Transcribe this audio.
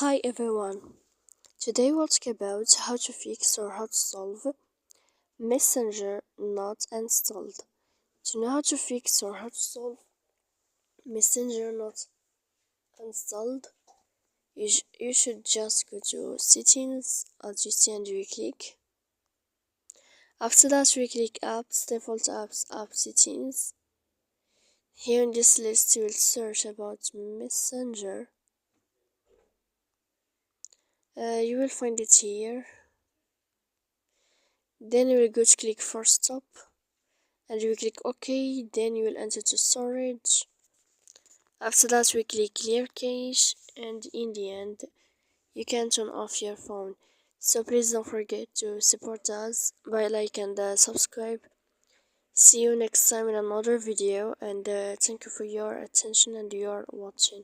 Hi everyone. Today we'll talk about how to fix or how to solve Messenger not installed. To know how to fix or how to solve Messenger not installed, you should just go to settings as you see and you click. After that we click apps, default apps, app settings. Here in this list you will search about Messenger. You will find it here. Then you will go to click for stop and you will click OK. Then you will enter to storage. After that we click clear cache, and in the end you can turn off your phone. So please don't forget to support us by like and subscribe. See you next time in another video, and thank you for your attention and your watching.